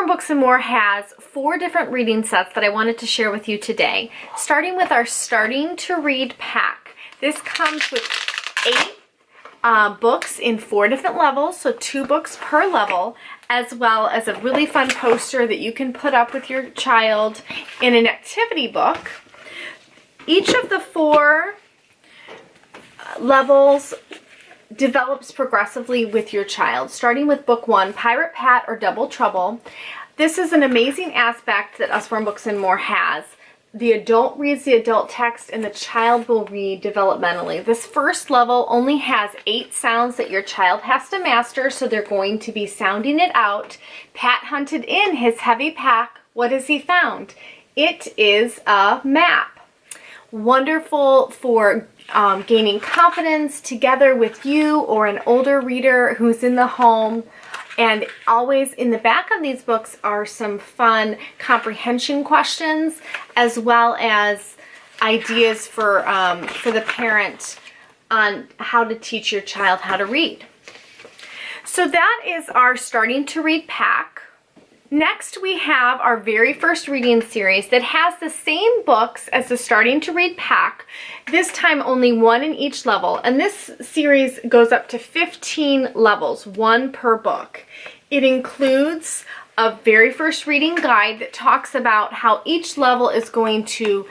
Books and More has 4 different reading sets that I wanted to share with you today, starting with our Starting to Read pack. This comes with 8 books in 4 different levels, so 2 books per level, as well as a really fun poster that you can put up with your child in an activity book. Each of the 4 levels develops progressively with your child, starting with book 1, Pirate Pat or Double Trouble. This is an amazing aspect that Usborne Books and More has. The adult reads the adult text and the child will read developmentally. This first level only has 8 sounds that your child has to master, so they're going to be sounding it out. Pat hunted in his heavy pack. What has he found? It is a map. Wonderful for gaining confidence together with you or an older reader who's in the home. And always in the back of these books are some fun comprehension questions, as well as ideas for the parent on how to teach your child how to read. So that is our Starting to Read pack. Next, we have our very first reading series that has the same books as the Starting to Read pack, this time only 1 in each level, and this series goes up to 15 levels, 1 per book. It includes a very first reading guide that talks about how each level is going to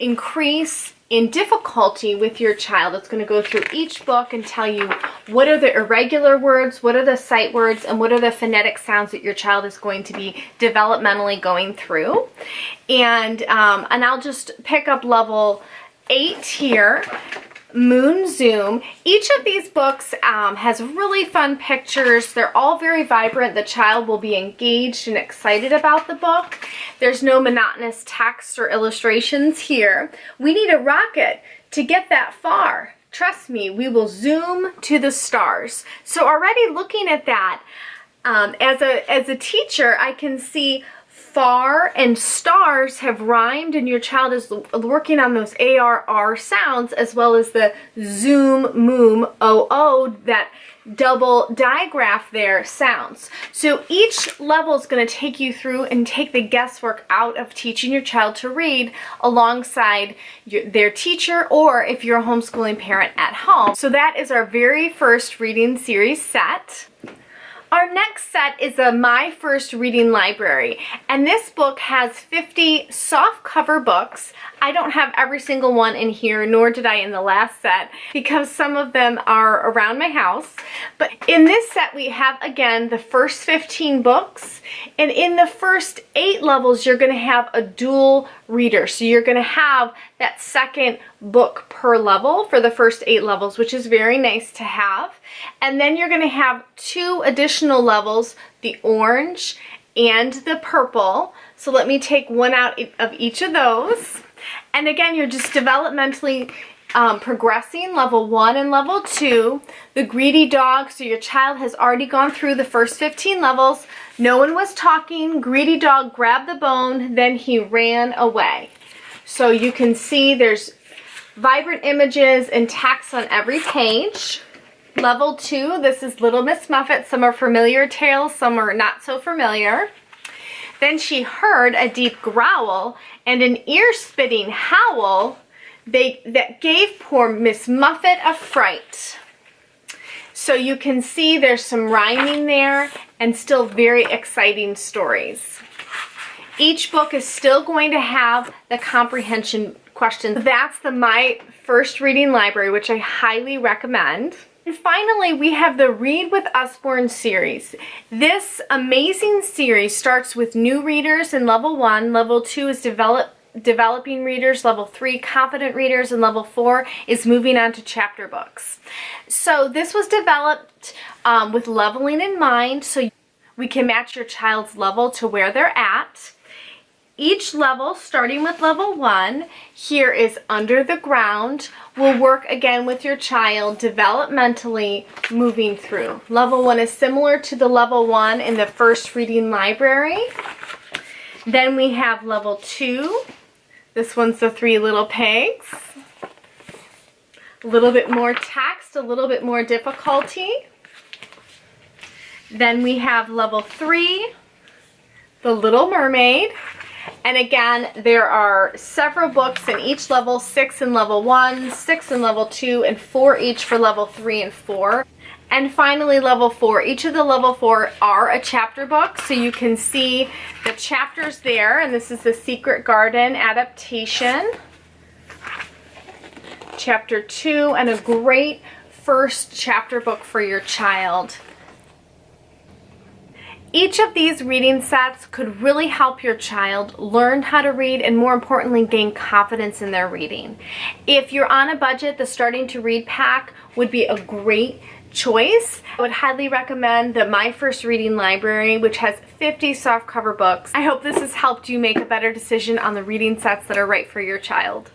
increase in difficulty with your child. It's going to go through each book and tell you what are the irregular words, what are the sight words, and what are the phonetic sounds that your child is going to be developmentally going through. And I'll just pick up level 8 here, Moon Zoom. Each of these books has really fun pictures. They're all very vibrant. The child will be engaged and excited about the book. There's no monotonous text or illustrations here. We need a rocket to get that far. Trust me, we will zoom to the stars. So already looking at that, as a teacher, I can see far and stars have rhymed, and your child is working on those ARR sounds, as well as the zoom, moom, OO, that double digraph there sounds. So each level is going to take you through and take the guesswork out of teaching your child to read alongside their teacher, or if you're a homeschooling parent at home. So that is our very first reading series set. Our next set is a My First Reading Library, and this book has 50 soft cover books. I don't have every single one in here, nor did I in the last set, because some of them are around my house. But in this set we have, again, the first 15 books, and in the first 8 levels you're going to have a dual reader. So you're going to have that second book per level for the first 8 levels, which is very nice to have. And then you're going to have 2 additional levels, the orange and the purple. So let me take one out of each of those. And again, you're just developmentally progressing level 1 and level 2. The greedy dog, so your child has already gone through the first 15 levels. No one was talking. Greedy dog grabbed the bone, then he ran away. So you can see there's vibrant images and text on every page. Level 2, this is Little Miss Muffet. Some are familiar tales, some are not so familiar. Then she heard a deep growl and an ear-spitting howl that gave poor Miss Muffet a fright. So you can see there's some rhyming there and still very exciting stories. Each book is still going to have the comprehension questions. That's the My First Reading Library, which I highly recommend. And finally, we have the Read with Usborne series. This amazing series starts with new readers in level 1. Level 2 is developing readers. Level 3, confident readers. And level 4 is moving on to chapter books. So this was developed with leveling in mind, so we can match your child's level to where they're at. Each level, starting with level 1, here is Under the Ground, will work again with your child developmentally moving through. Level 1 is similar to the level 1 in the first reading library. Then we have level 2. This one's the 3 Little Pigs. A little bit more text, a little bit more difficulty. Then we have level 3, The Little Mermaid. And again, there are several books in each level, 6 in level 1, 6 in level 2, and 4 each for level 3 and 4. And finally, level 4. Each of the level 4 are a chapter book, so you can see the chapters there. And this is the Secret Garden adaptation, chapter 2, and a great first chapter book for your child. Each of these reading sets could really help your child learn how to read and, more importantly, gain confidence in their reading. If you're on a budget, the Starting to Read pack would be a great choice. I would highly recommend the My First Reading Library, which has 50 softcover books. I hope this has helped you make a better decision on the reading sets that are right for your child.